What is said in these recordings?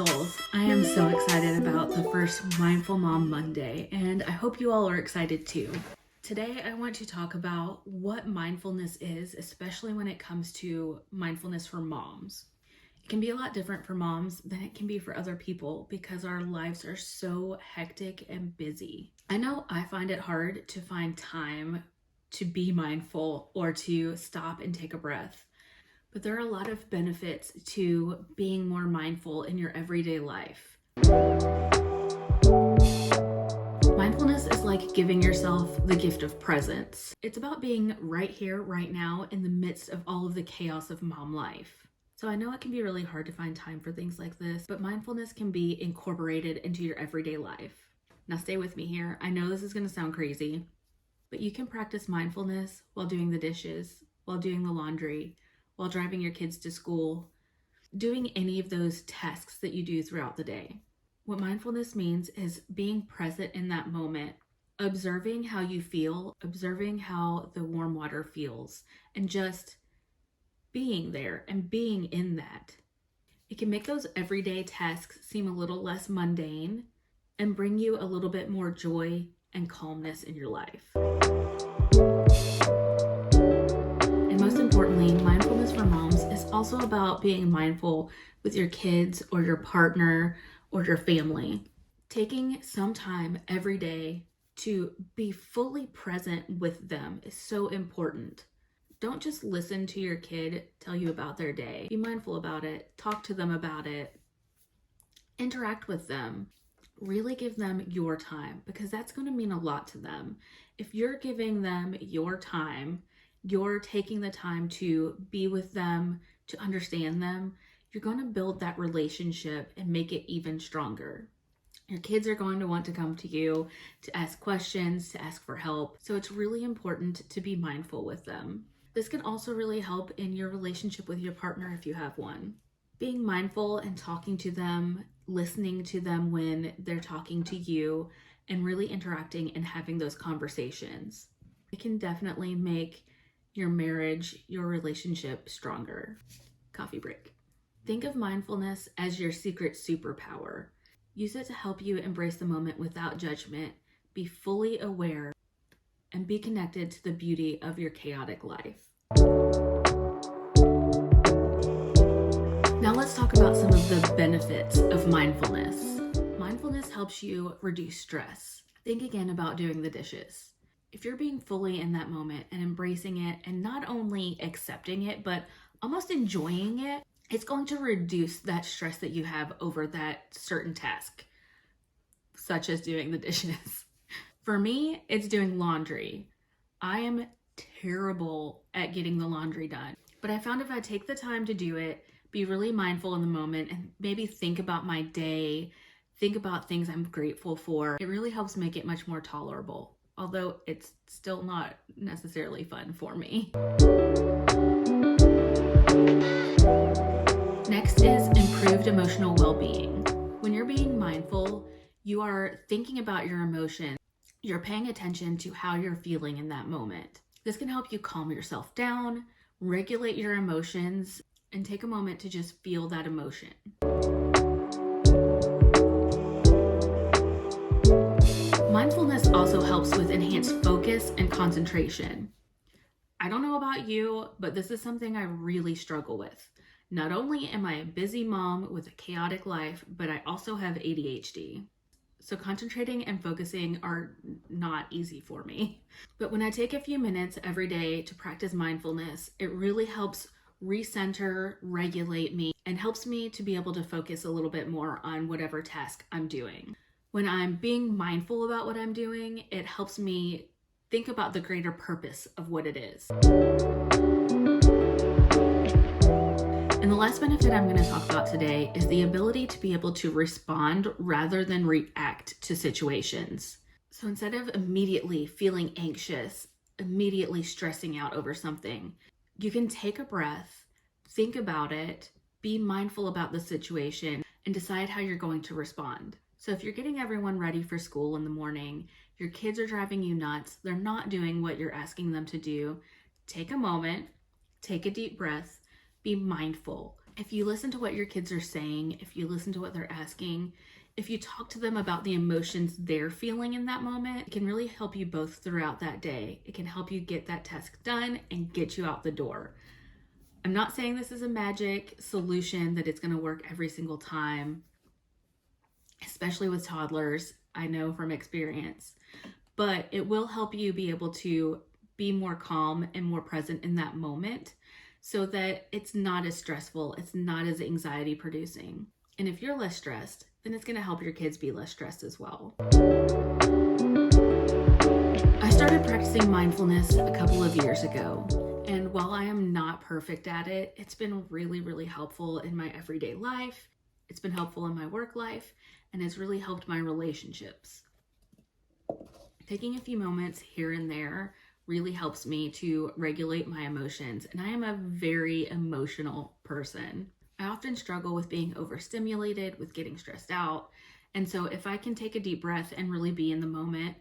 souls. I am so excited about the first Mindful Mom Monday, and I hope you all are excited too. Today, I want to talk about what mindfulness is, especially when it comes to mindfulness for moms. It can be a lot different for moms than it can be for other people because our lives are so hectic and busy. I know I find it hard to find time to be mindful or to stop and take a breath. But there are a lot of benefits to being more mindful in your everyday life. Mindfulness is like giving yourself the gift of presence. It's about being right here, right now, in the midst of all of the chaos of mom life. So I know it can be really hard to find time for things like this, but mindfulness can be incorporated into your everyday life. Now stay with me here. I know this is going to sound crazy, but you can practice mindfulness while doing the dishes, while doing the laundry, while driving your kids to school, doing any of those tasks that you do throughout the day. What mindfulness means is being present in that moment, observing how you feel, observing how the warm water feels, and just being there and being in that. It can make those everyday tasks seem a little less mundane and bring you a little bit more joy and calmness in your life. Most importantly, mindfulness for moms is also about being mindful with your kids or your partner or your family. Taking some time every day to be fully present with them is so important. Don't just listen to your kid tell you about their day. Be mindful about it. Talk to them about it. Interact with them. Really give them your time because that's going to mean a lot to them. If you're giving them your time, you're taking the time to be with them, to understand them, you're going to build that relationship and make it even stronger. Your kids are going to want to come to you to ask questions, to ask for help. So it's really important to be mindful with them. This can also really help in your relationship with your partner if you have one. Being mindful and talking to them, listening to them when they're talking to you, and really interacting and having those conversations. It can definitely make your marriage, your relationship stronger. Coffee break. Think of mindfulness as your secret superpower. Use it to help you embrace the moment without judgment, be fully aware, and be connected to the beauty of your chaotic life. Now let's talk about some of the benefits of mindfulness. Mindfulness helps you reduce stress. Think again about doing the dishes. If you're being fully in that moment and embracing it and not only accepting it, but almost enjoying it, it's going to reduce that stress that you have over that certain task, such as doing the dishes. For me, it's doing laundry. I am terrible at getting the laundry done, but I found if I take the time to do it, be really mindful in the moment, and maybe think about my day, think about things I'm grateful for, it really helps make it much more tolerable. Although it's still not necessarily fun for me. Next is improved emotional well-being. When you're being mindful, you are thinking about your emotions. You're paying attention to how you're feeling in that moment. This can help you calm yourself down, regulate your emotions, and take a moment to just feel that emotion. Mindfulness also helps with enhanced focus and concentration. I don't know about you, but this is something I really struggle with. Not only am I a busy mom with a chaotic life, but I also have ADHD. So concentrating and focusing are not easy for me. But when I take a few minutes every day to practice mindfulness, it really helps recenter, regulate me, and helps me to be able to focus a little bit more on whatever task I'm doing. When I'm being mindful about what I'm doing, it helps me think about the greater purpose of what it is. And the last benefit I'm going to talk about today is the ability to be able to respond rather than react to situations. So instead of immediately feeling anxious, immediately stressing out over something, you can take a breath, think about it, be mindful about the situation, and decide how you're going to respond. So if you're getting everyone ready for school in the morning, your kids are driving you nuts, they're not doing what you're asking them to do, take a moment, take a deep breath, be mindful, If you listen to what your kids are saying, if you listen to what they're asking, if you talk to them about the emotions they're feeling in that moment, it can really help you both throughout that day. It can help you get that task done and get you out the door. I'm not saying this is a magic solution that it's going to work every single time, especially with toddlers. I know from experience, but it will help you be able to be more calm and more present in that moment so that it's not as stressful, it's not as anxiety producing. And if you're less stressed, then it's going to help your kids be less stressed as well. I started practicing mindfulness a couple of years ago, and while I am not perfect at it, it's been really, really helpful in my everyday life. It's been helpful in my work life, and it's really helped my relationships. Taking a few moments here and there really helps me to regulate my emotions, and I am a very emotional person. I often struggle with being overstimulated, with getting stressed out, and so if I can take a deep breath and really be in the moment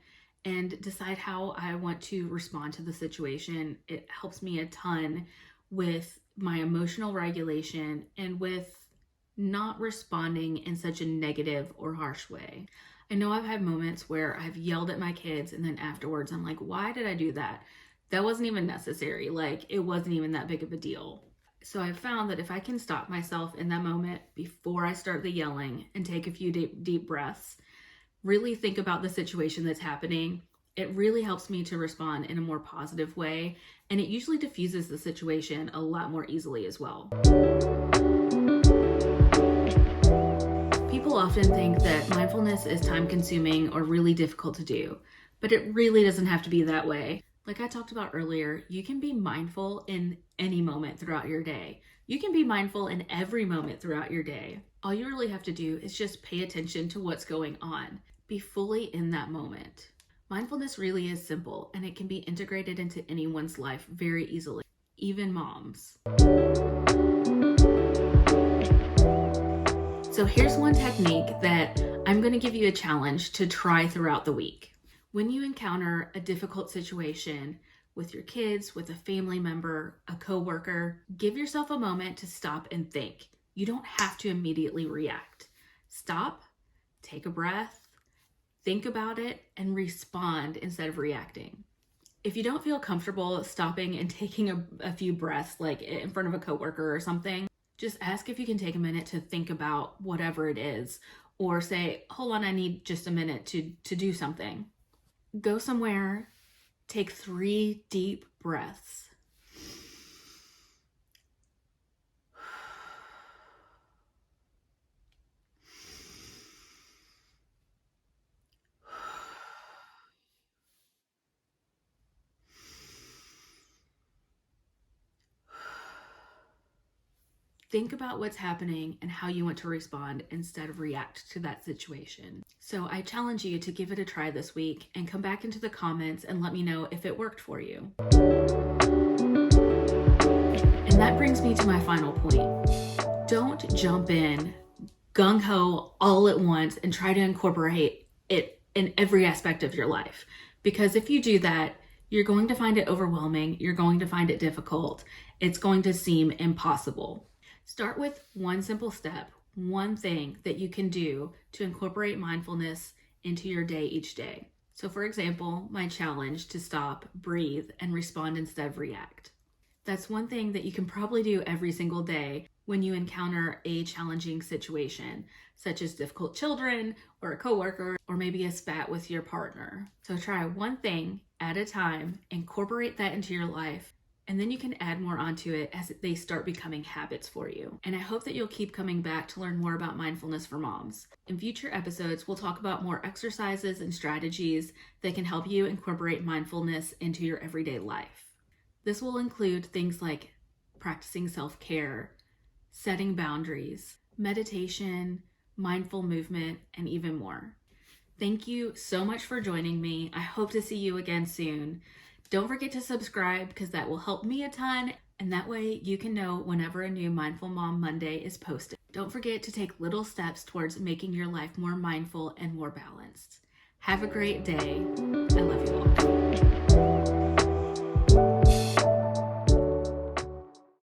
and decide how I want to respond to the situation, it helps me a ton with my emotional regulation and with not responding in such a negative or harsh way. I know I've had moments where I've yelled at my kids and then afterwards I'm like, why did I do that? That wasn't even necessary. Like, it wasn't even that big of a deal. So I've found that if I can stop myself in that moment before I start the yelling and take a few deep breaths, really think about the situation that's happening, it really helps me to respond in a more positive way, and it usually diffuses the situation a lot more easily as well. People often think that mindfulness is time-consuming or really difficult to do, but it really doesn't have to be that way. Like I talked about earlier, you can be mindful in any moment throughout your day. You can be mindful in every moment throughout your day. All you really have to do is just pay attention to what's going on. Be fully in that moment. Mindfulness really is simple, and it can be integrated into anyone's life very easily, even moms. So here's one technique that I'm going to give you a challenge to try throughout the week. When you encounter a difficult situation with your kids, with a family member, a coworker, give yourself a moment to stop and think. You don't have to immediately react. Stop, take a breath, think about it, and respond instead of reacting. If you don't feel comfortable stopping and taking a few breaths, like in front of a coworker or something, just ask if you can take a minute to think about whatever it is, or say, hold on, I need just a minute to do something. Go somewhere, take 3 deep breaths. Think about what's happening and how you want to respond instead of react to that situation. So I challenge you to give it a try this week and come back into the comments and let me know if it worked for you. And that brings me to my final point. Don't jump in gung-ho all at once and try to incorporate it in every aspect of your life. Because if you do that, you're going to find it overwhelming. You're going to find it difficult. It's going to seem impossible. Start with one simple step, one thing that you can do to incorporate mindfulness into your day each day. So for example, my challenge to stop, breathe, and respond instead of react. That's one thing that you can probably do every single day when you encounter a challenging situation, such as difficult children or a coworker, or maybe a spat with your partner. So try one thing at a time, incorporate that into your life, and then you can add more onto it as they start becoming habits for you. And I hope that you'll keep coming back to learn more about mindfulness for moms. In future episodes, we'll talk about more exercises and strategies that can help you incorporate mindfulness into your everyday life. This will include things like practicing self-care, setting boundaries, meditation, mindful movement, and even more. Thank you so much for joining me. I hope to see you again soon. Don't forget to subscribe because that will help me a ton, and that way you can know whenever a new Mindful Mom Monday is posted. Don't forget to take little steps towards making your life more mindful and more balanced. Have a great day. I love you all.